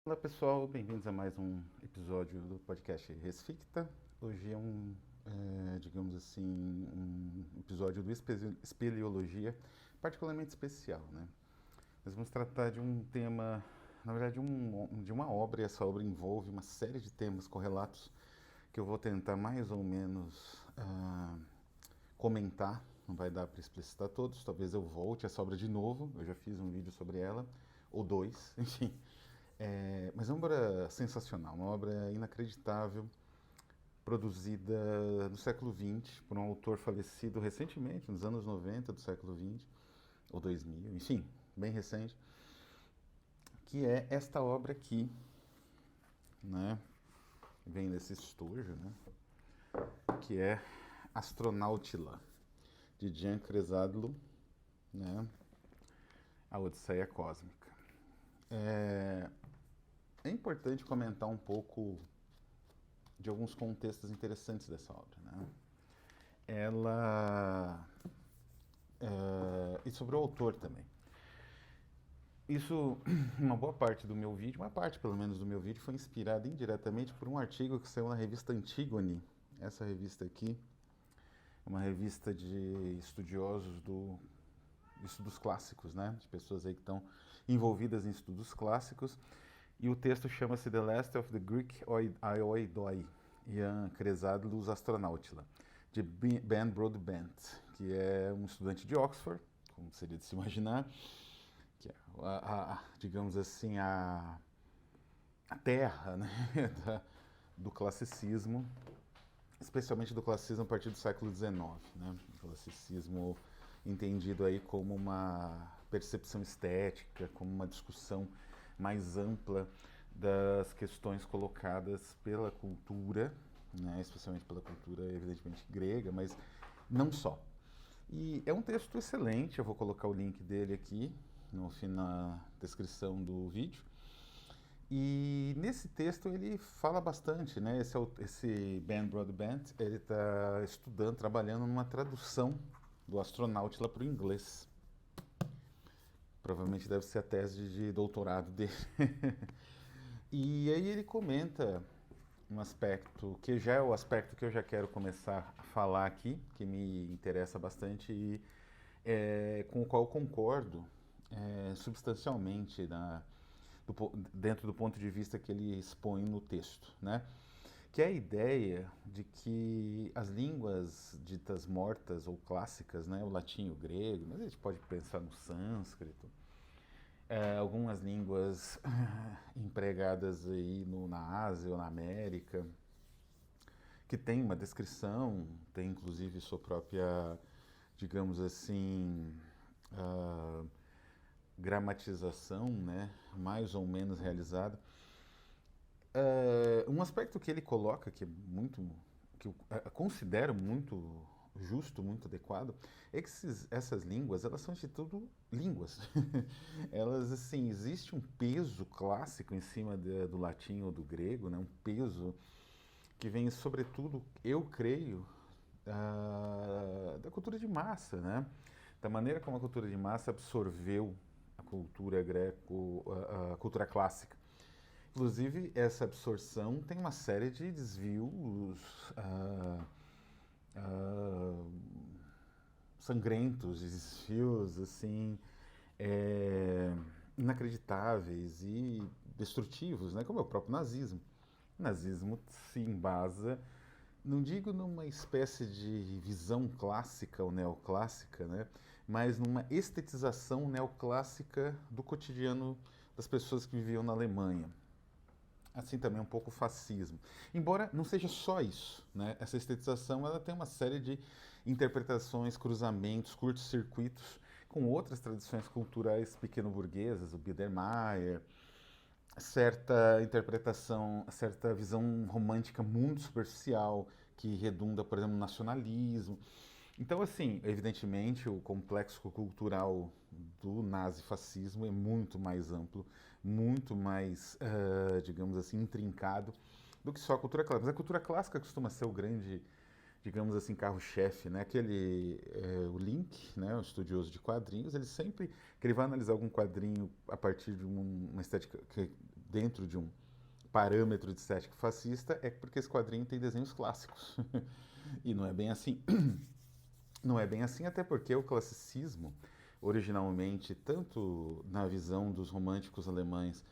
Olá pessoal, bem-vindos a mais um episódio do podcast Resficta. Hoje é digamos assim, um episódio do Espeleologia particularmente especial, né? Nós vamos tratar de um tema, na verdade de uma obra, e essa obra envolve uma série de temas correlatos que eu vou tentar mais ou menos comentar. Não vai dar para explicitar todos, talvez eu volte a essa obra de novo, eu já fiz um vídeo sobre ela, ou dois, enfim. Mas é uma obra sensacional, uma obra inacreditável, produzida no século XX por um autor falecido recentemente, nos anos 90 do século XX, ou 2000, enfim, bem recente, que é esta obra aqui, né? Vem desse estojo, né? Que é Astronautila, de Gian Cresaldlo, né? A Odisseia Cósmica. É importante comentar um pouco de alguns contextos interessantes dessa obra, né? E sobre o autor também. Isso, uma boa parte do meu vídeo, uma parte pelo menos do meu vídeo, foi inspirada indiretamente por um artigo que saiu na revista Antigone. Essa revista aqui é uma revista de estudiosos de estudos clássicos, né? De pessoas aí que estão envolvidas em estudos clássicos. E o texto chama-se The Last of the Greek Aeoidoi, Ian Cresaldlus Astronautila, de Ben Broadbent, que é um estudante de Oxford, como seria de se imaginar, que é, digamos assim, a terra, né, do classicismo, especialmente do classicismo a partir do século XIX, né? O classicismo entendido aí como uma percepção estética, como uma discussão mais ampla das questões colocadas pela cultura, né? Especialmente pela cultura, evidentemente, grega, mas não só. E é um texto excelente, eu vou colocar o link dele aqui na descrição do vídeo. E nesse texto ele fala bastante, né? Esse Ben Broadbent, ele está estudando, trabalhando numa tradução do Astronautila para o inglês. Provavelmente deve ser a tese de doutorado dele. E aí ele comenta um aspecto que já é o aspecto que eu já quero começar a falar aqui, que me interessa bastante e com o qual eu concordo substancialmente dentro do ponto de vista que ele expõe no texto, né? Que é a ideia de que as línguas ditas mortas ou clássicas, né, o latim e o grego, mas a gente pode pensar no sânscrito, algumas línguas empregadas aí na Ásia ou na América, que tem uma descrição, tem inclusive sua própria, digamos assim, uh, gramatização, né, mais ou menos realizada. Um aspecto que ele coloca, que é muito, que eu considero muito justo, muito adequado, é que essas línguas, elas são de tudo línguas. Elas, assim, existe um peso clássico em cima do latim ou do grego, né? Um peso que vem, sobretudo, eu creio, da cultura de massa, né? Da maneira como a cultura de massa absorveu a cultura greco, a cultura clássica. Inclusive, essa absorção tem uma série de desvios ah, sangrentos, desvios assim, é, inacreditáveis e destrutivos, né? Como é o próprio nazismo. O nazismo se embasa, não digo numa espécie de visão clássica ou neoclássica, né? Mas numa estetização neoclássica do cotidiano das pessoas que viviam na Alemanha. Assim também um pouco o fascismo. Embora não seja só isso, né? Essa estetização ela tem uma série de interpretações, cruzamentos, curtos-circuitos com outras tradições culturais pequeno-burguesas, o Biedermeier, certa interpretação, certa visão romântica muito superficial que redunda, por exemplo, no nacionalismo. Então, assim, evidentemente, o complexo cultural do nazifascismo é muito mais amplo, muito mais, digamos assim, intrincado do que só a cultura clássica. Mas a cultura clássica costuma ser o grande, digamos assim, carro-chefe, né? O Link, né, o estudioso de quadrinhos, ele sempre que ele vai analisar algum quadrinho a partir de uma estética dentro de um parâmetro de estética fascista, é porque esse quadrinho tem desenhos clássicos. E não é bem assim. Não é bem assim, até porque o classicismo, originalmente, tanto na visão dos românticos alemães,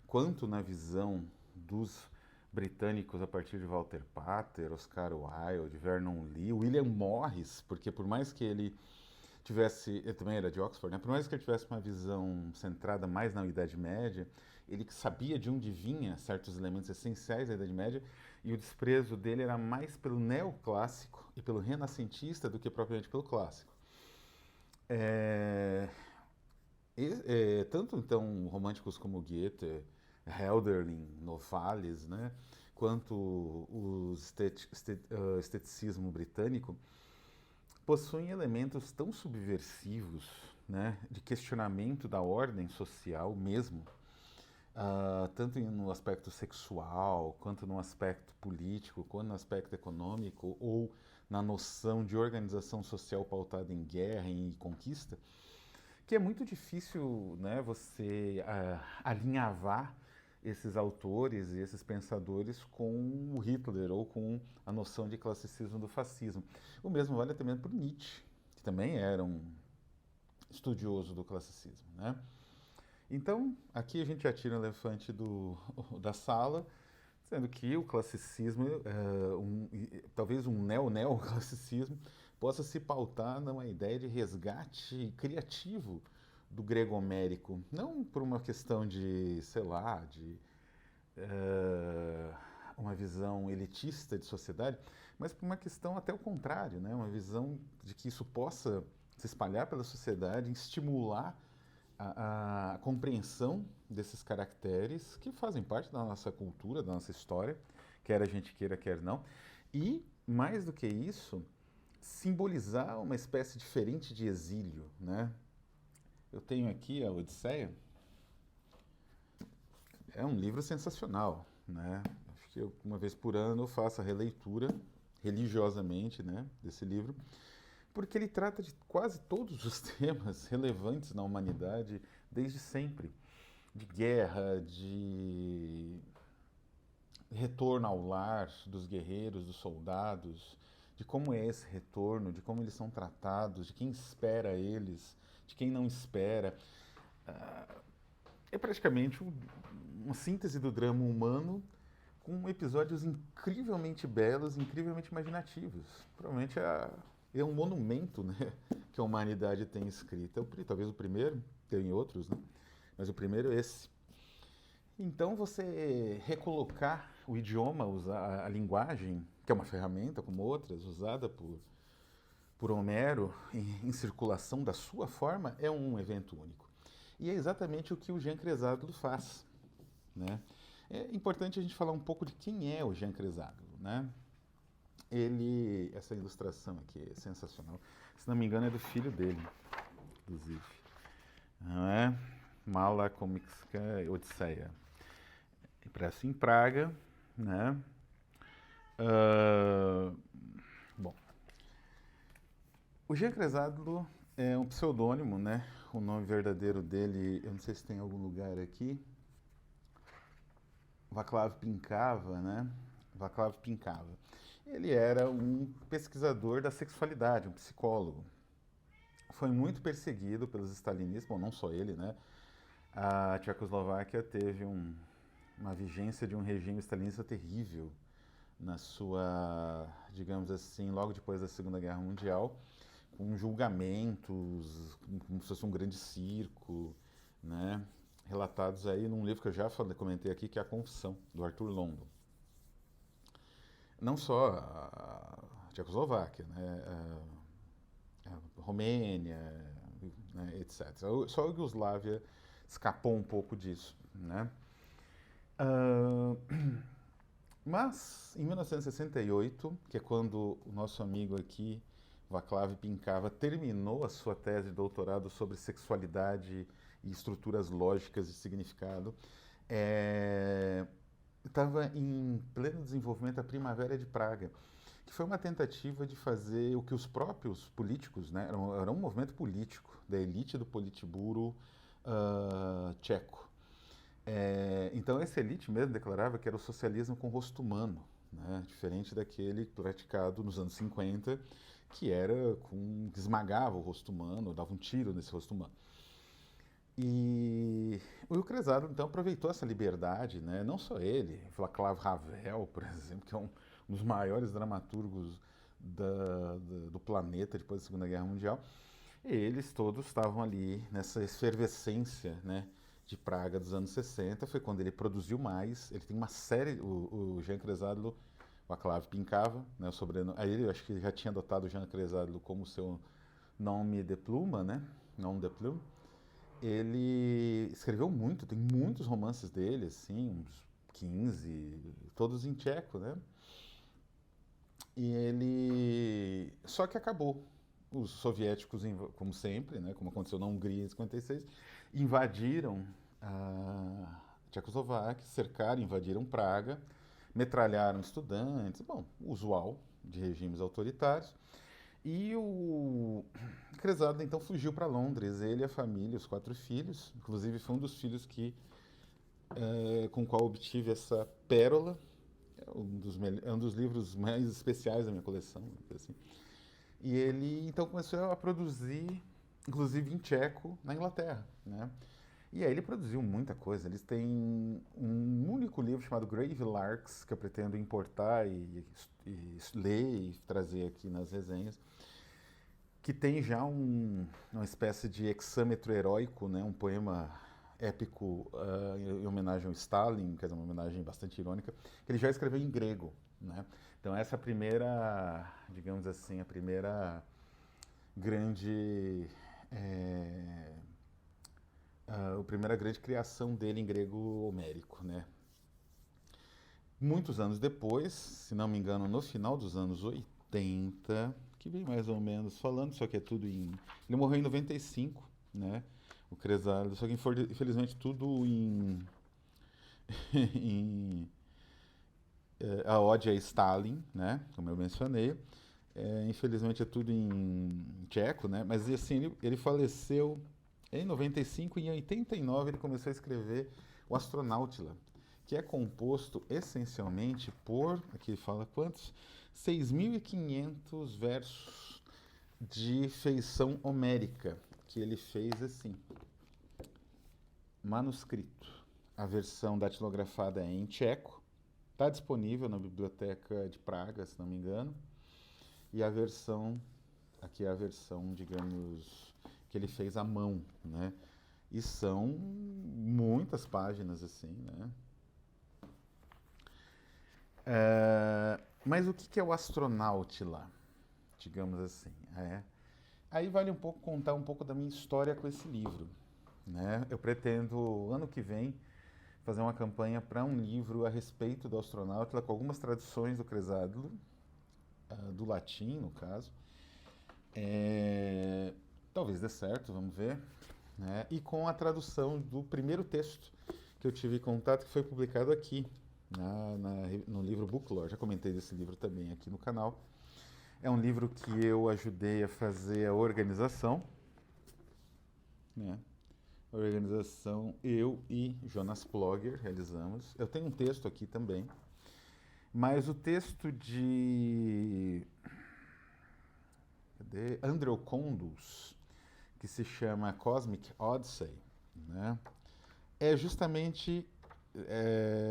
quanto na visão dos britânicos a partir de Walter Pater, Oscar Wilde, Vernon Lee, William Morris, porque por mais que ele tivesse, ele também era de Oxford, né? Por mais que ele tivesse uma visão centrada mais na Idade Média, ele sabia de onde vinha certos elementos essenciais da Idade Média, e o desprezo dele era mais pelo neoclássico e pelo renascentista do que propriamente pelo clássico. É, tanto então românticos como Goethe, Hölderlin, Novalis, né, quanto o esteticismo britânico possuem elementos tão subversivos, né, de questionamento da ordem social mesmo, tanto no aspecto sexual, quanto no aspecto político, quanto no aspecto econômico, ou na noção de organização social pautada em guerra e conquista, que é muito difícil, né, você alinhavar esses autores e esses pensadores com o Hitler ou com a noção de classicismo do fascismo. O mesmo vale também para Nietzsche, que também era um estudioso do classicismo, né? Então, aqui a gente já tira o elefante da sala, sendo que o classicismo, talvez um neoclassicismo, possa se pautar numa ideia de resgate criativo do grego homérico, não por uma questão de, sei lá, de uma visão elitista de sociedade, mas por uma questão até o contrário, né? Uma visão de que isso possa se espalhar pela sociedade, estimular a compreensão desses caracteres que fazem parte da nossa cultura, da nossa história, quer a gente queira, quer não, e, mais do que isso, simbolizar uma espécie diferente de exílio, né? Eu tenho aqui a Odisseia, é um livro sensacional, né? Acho que eu, uma vez por ano eu faço a releitura, religiosamente, né, desse livro, porque ele trata de quase todos os temas relevantes na humanidade desde sempre. De guerra, de retorno ao lar dos guerreiros, dos soldados, de como é esse retorno, de como eles são tratados, de quem espera eles, de quem não espera. É praticamente uma síntese do drama humano com episódios incrivelmente belos, incrivelmente imaginativos. Provavelmente é um monumento, né, que a humanidade tem escrito. Talvez o primeiro, tem outros, né? Mas o primeiro é esse. Então você recolocar o idioma, usar a linguagem, que é uma ferramenta como outras, usada por Homero em circulação da sua forma, é um evento único. E é exatamente o que o Jean Cresado faz, né? É importante a gente falar um pouco de quem é o Jean Cresado, né? Essa ilustração aqui é sensacional. Se não me engano, é do filho dele, inclusive. Não é? Mala Komicska Odisseia. Impresso em Praga, né? Bom, o Jean Cresado é um pseudônimo, né? O nome verdadeiro dele, eu não sei se tem algum lugar aqui. Vaclav Pinkava, né? Vaclav Pinkava. Ele era um pesquisador da sexualidade, um psicólogo. Foi muito perseguido pelos stalinistas, bom, não só ele, né? A Tchecoslováquia teve uma vigência de um regime stalinista terrível na sua, digamos assim, logo depois da Segunda Guerra Mundial, com julgamentos, como se fosse um grande circo, né? Relatados aí num livro que eu já comentei aqui, que é A Confissão, do Arthur London. Não só a Tchecoslováquia, né? A Romênia, né? Etc. Só a Iugoslávia escapou um pouco disso, né? Mas, em 1968, que é quando o nosso amigo aqui, Vaclav Pinkava, terminou a sua tese de doutorado sobre sexualidade e estruturas lógicas de significado, estava em pleno desenvolvimento a Primavera de Praga, que foi uma tentativa de fazer o que os próprios políticos, né, era um movimento político da elite do Politburo tcheco, Então, essa elite mesmo declarava que era o socialismo com rosto humano, né? Diferente daquele praticado nos anos 50, que era que esmagava o rosto humano, dava um tiro nesse rosto humano. E o Will Cruzado, então, aproveitou essa liberdade, né? Não só ele, Václav Havel, por exemplo, que é um dos maiores dramaturgos do planeta depois da Segunda Guerra Mundial. E eles todos estavam ali nessa efervescência, né, de Praga dos anos 60. Foi quando ele produziu mais. Ele tem uma série, o Jean Cresádolo, Václav Pinkava, né, o sobrenome. Aí ele, eu acho que já tinha adotado o Jean Cresádolo como seu nome de pluma, né, nome de plume. Ele escreveu muito, tem muitos romances dele, assim, uns 15, todos em tcheco, né? E ele. Só que acabou. Os soviéticos, como sempre, né, como aconteceu na Hungria em 56, invadiram a Tchecoslováquia, cercaram, invadiram Praga, metralharam estudantes, bom, usual de regimes autoritários. E o Crezado então fugiu para Londres, ele, a família, os 4 filhos, inclusive foi um dos filhos com o qual obtive essa pérola, é um dos livros mais especiais da minha coleção, assim. E ele então começou a produzir, inclusive em tcheco, na Inglaterra, né? E aí ele produziu muita coisa. Eles têm um único livro chamado Grave Larks, que eu pretendo importar e ler e trazer aqui nas resenhas, que tem já uma espécie de hexâmetro heróico, né? Um poema épico em homenagem ao Stalin, quer dizer, uma homenagem bastante irônica, que ele já escreveu em grego, né? Então essa é a primeira, digamos assim, a primeira grande a primeira grande criação dele em grego homérico, né? Muitos anos depois, se não me engano, no final dos anos 80, que vem mais ou menos falando, só que é tudo em. Ele morreu em 95, né? O Cresálio, só que infelizmente tudo em a ode a Stalin, né? Como eu mencionei. Infelizmente é tudo em tcheco, né? Mas assim, ele faleceu em 95 e em 89 ele começou a escrever o Astronautila, que é composto essencialmente por, aqui fala quantos? 6.500 versos de feição homérica, que ele fez assim, manuscrito. A versão datilografada é em tcheco, está disponível na biblioteca de Praga, se não me engano, e a versão, aqui é a versão, digamos, que ele fez à mão, né? E são muitas páginas assim, né? Mas o que é o astronaute lá, digamos assim? Aí vale um pouco contar um pouco da minha história com esse livro, né? Eu pretendo ano que vem fazer uma campanha para um livro a respeito do astronauta, com algumas traduções do Cresádolo, do latim no caso. Talvez dê certo, vamos ver. Né? E com a tradução do primeiro texto que eu tive contato, que foi publicado aqui, no livro Booklore. Já comentei desse livro também aqui no canal. É um livro que eu ajudei a fazer a organização, né? A organização, eu e Jonas Plogger realizamos. Eu tenho um texto aqui também, mas o texto de Andrew Condos, que se chama Cosmic Odyssey, né? É justamente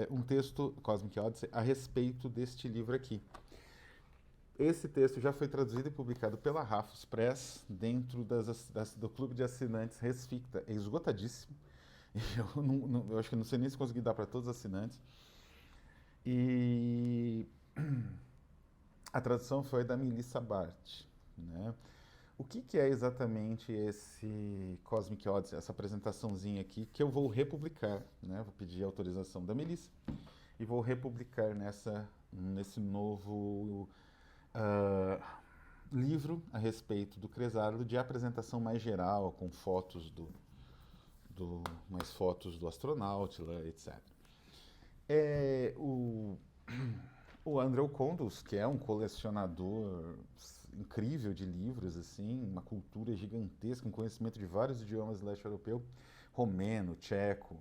um texto, Cosmic Odyssey, a respeito deste livro aqui. Esse texto já foi traduzido e publicado pela Rafus Press dentro do clube de assinantes Resficta. É esgotadíssimo. Eu acho que não sei nem se consegui dar para todos os assinantes. E a tradução foi da Melissa Bart, né? O que é exatamente esse Cosmic Odyssey, essa apresentaçãozinha aqui, que eu vou republicar, né? Vou pedir autorização da Melissa e vou republicar nesse novo livro a respeito do Cresálio, de apresentação mais geral, com fotos mais fotos do astronauta, etc. O Andrew Condos, que é um colecionador incrível de livros, assim, uma cultura gigantesca, um conhecimento de vários idiomas do leste europeu, romeno, tcheco,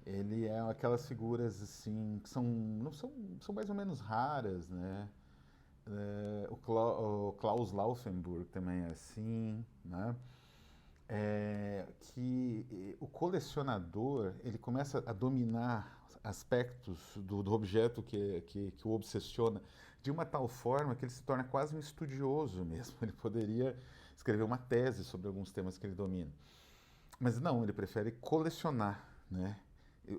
Ele é aquelas figuras assim que são, não são, são mais ou menos raras, né? O Klaus Laufenburg também é assim, né? Que o colecionador ele começa a dominar aspectos do objeto que o obsessiona de uma tal forma que ele se torna quase um estudioso mesmo. Ele poderia escrever uma tese sobre alguns temas que ele domina. Mas não, ele prefere colecionar, né?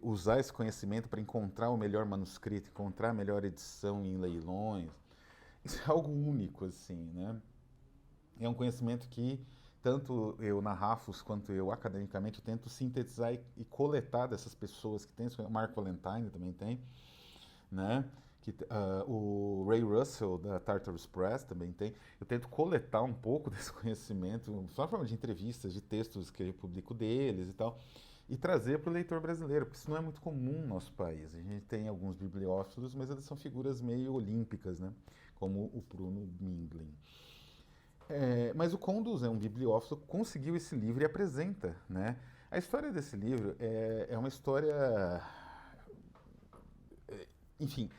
Usar esse conhecimento para encontrar o melhor manuscrito, encontrar a melhor edição em leilões. Isso é algo único, assim, né? É um conhecimento que tanto eu na Rafus quanto eu academicamente eu tento sintetizar e coletar dessas pessoas que têm isso. O Mark Valentine também tem, né? O Ray Russell da Tartarus Press também tem. Eu tento coletar um pouco desse conhecimento, só na forma de entrevistas, de textos que eu publico deles e tal, e trazer para o leitor brasileiro, porque isso não é muito comum no nosso país. A gente tem alguns bibliófilos, mas eles são figuras meio olímpicas, né? Como o Bruno Mindlin. Mas o Condus é um bibliófilo que conseguiu esse livro e apresenta, né? A história desse livro é uma história, enfim,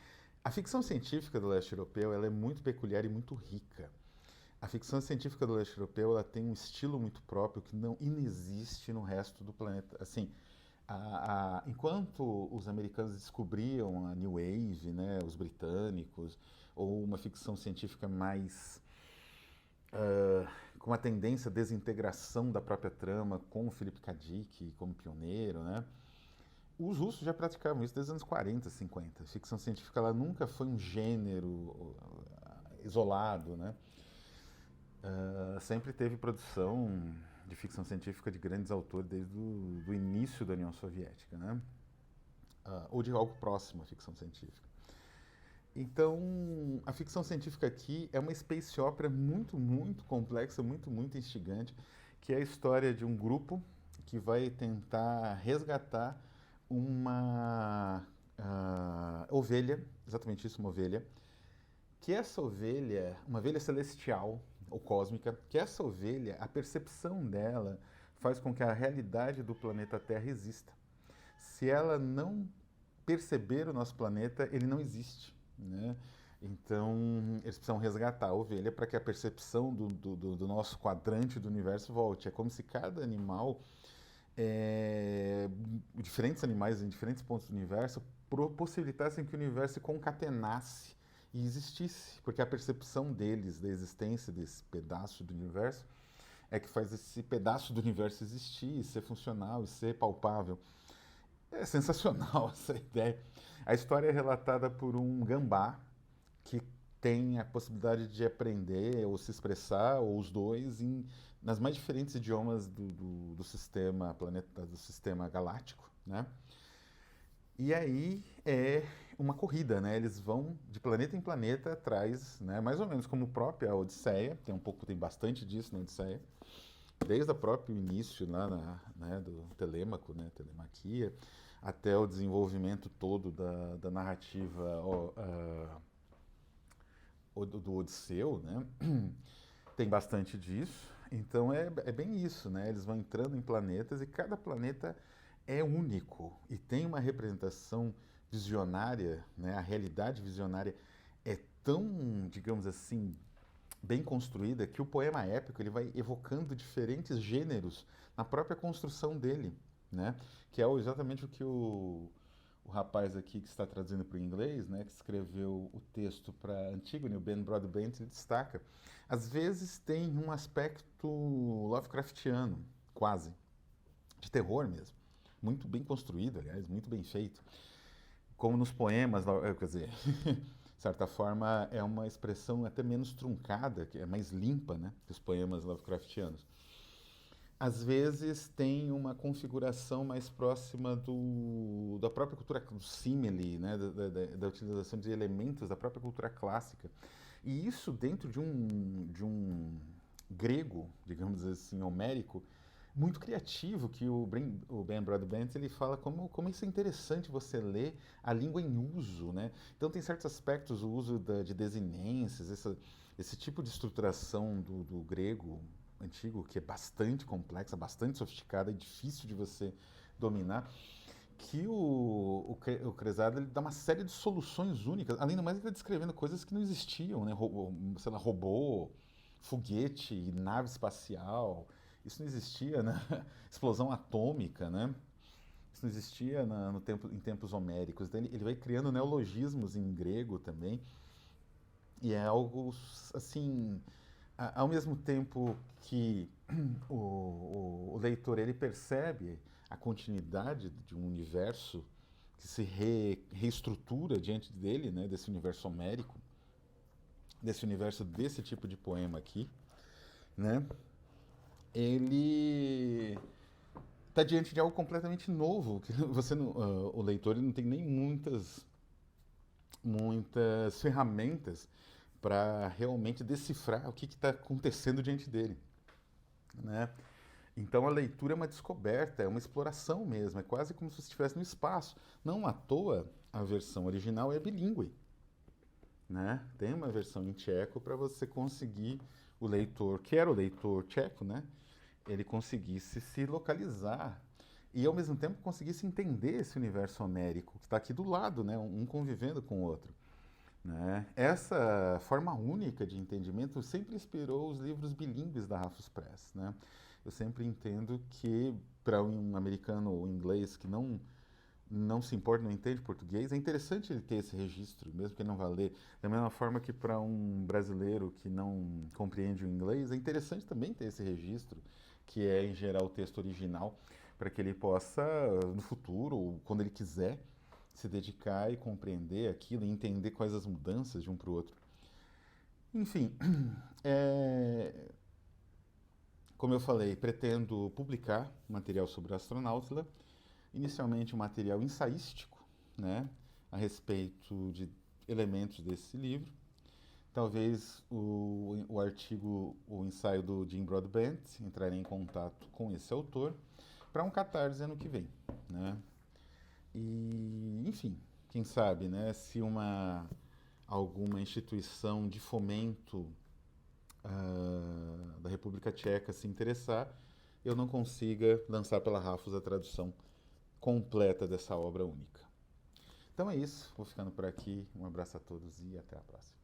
a ficção científica do leste europeu ela é muito peculiar e muito rica. A ficção científica do leste europeu ela tem um estilo muito próprio que não inexiste no resto do planeta. Assim, enquanto os americanos descobriam a New Wave, né, os britânicos, ou uma ficção científica mais com a tendência à desintegração da própria trama com o Philip K. Dick como pioneiro, né? Os russos já praticavam isso desde os anos 40, 50. A ficção científica ela nunca foi um gênero isolado, né? Sempre teve produção de ficção científica de grandes autores desde o do início da União Soviética, né? Ou de algo próximo à ficção científica. Então, a ficção científica aqui é uma space opera muito, muito complexa, muito, muito instigante, que é a história de um grupo que vai tentar resgatar uma ovelha, exatamente isso, uma ovelha, que essa ovelha, uma ovelha celestial ou cósmica, que essa ovelha, a percepção dela faz com que a realidade do planeta Terra exista. Se ela não perceber o nosso planeta, ele não existe, né? Então, eles precisam resgatar a ovelha para que a percepção do nosso quadrante do universo volte. É como se cada animal, diferentes animais em diferentes pontos do universo, possibilitassem que o universo se concatenasse e existisse, porque a percepção deles da existência desse pedaço do universo é que faz esse pedaço do universo existir, e ser funcional e ser palpável. É sensacional essa ideia. A história é relatada por um gambá que tem a possibilidade de aprender ou se expressar, ou os dois, nas mais diferentes idiomas do sistema planeta, do sistema galáctico, né? E aí é uma corrida, né? Eles vão de planeta em planeta atrás, né? Mais ou menos como a própria Odisseia, tem bastante disso na Odisseia, desde o próprio início lá né, do Telêmaco, né? Telemaquia, até o desenvolvimento todo da narrativa do Odisseu, né? Tem bastante disso. Então é bem isso, né? Eles vão entrando em planetas e cada planeta é único e tem uma representação visionária, né? A realidade visionária é tão, digamos assim, bem construída que o poema épico ele vai evocando diferentes gêneros na própria construção dele, né? Que é exatamente o que o rapaz aqui que está traduzindo para o inglês, né, que escreveu o texto para Antígone, o Ben Broadbent, ele destaca. Às vezes tem um aspecto Lovecraftiano, quase, de terror mesmo. Muito bem construído, aliás, muito bem feito. Como nos poemas, quer dizer, de certa forma é uma expressão até menos truncada, que é mais limpa, né, que os poemas Lovecraftianos. Às vezes tem uma configuração mais próxima da própria cultura do símile, né, da utilização de elementos da própria cultura clássica. E isso dentro de um grego, digamos assim, homérico, muito criativo, que o Ben Broadbent ele fala como isso é interessante você ler a língua em uso, né? Então tem certos aspectos, o uso de desinências, esse tipo de estruturação do grego antigo, que é bastante complexa, bastante sofisticada e difícil de você dominar, que o Crezado ele dá uma série de soluções únicas. Além do mais, ele está descrevendo coisas que não existiam, né? Sei lá, robô, foguete, nave espacial. Isso não existia, né? Explosão atômica, né? Isso não existia no tempo, em tempos homéricos. Então, ele vai criando neologismos em grego também. E é algo, assim, ao mesmo tempo que o leitor ele percebe a continuidade de um universo que se reestrutura diante dele, né, desse universo homérico, desse universo desse tipo de poema aqui, né, ele está diante de algo completamente novo, que você não, o leitor ele não tem nem muitas ferramentas para realmente decifrar o que está acontecendo diante dele, né? Então a leitura é uma descoberta, é uma exploração mesmo, é quase como se você estivesse no espaço. Não à toa a versão original é bilíngue, né? Tem uma versão em tcheco para você conseguir o leitor, que era o leitor tcheco, né? Ele conseguisse se localizar e ao mesmo tempo conseguisse entender esse universo homérico que está aqui do lado, né? Um convivendo com o outro. Né? Essa forma única de entendimento sempre inspirou os livros bilíngues da Rafus Press. Né? Eu sempre entendo que para um americano ou inglês que não se importa, não entende português, é interessante ele ter esse registro, mesmo que ele não vá ler. Da mesma forma que para um brasileiro que não compreende o inglês, é interessante também ter esse registro, que é em geral o texto original, para que ele possa, no futuro, ou quando ele quiser, se dedicar e compreender aquilo e entender quais as mudanças de um para o outro. Enfim, é, como eu falei, pretendo publicar material sobre Astronautila, inicialmente um material ensaístico, né, a respeito de elementos desse livro. Talvez o artigo, o ensaio do Jim Broadbent entrarem em contato com esse autor para um catarse ano que vem, né? E, enfim, quem sabe, né, se alguma instituição de fomento da República Tcheca se interessar, eu não consiga lançar pela Rafus a tradução completa dessa obra única. Então é isso, vou ficando por aqui. Um abraço a todos e até a próxima.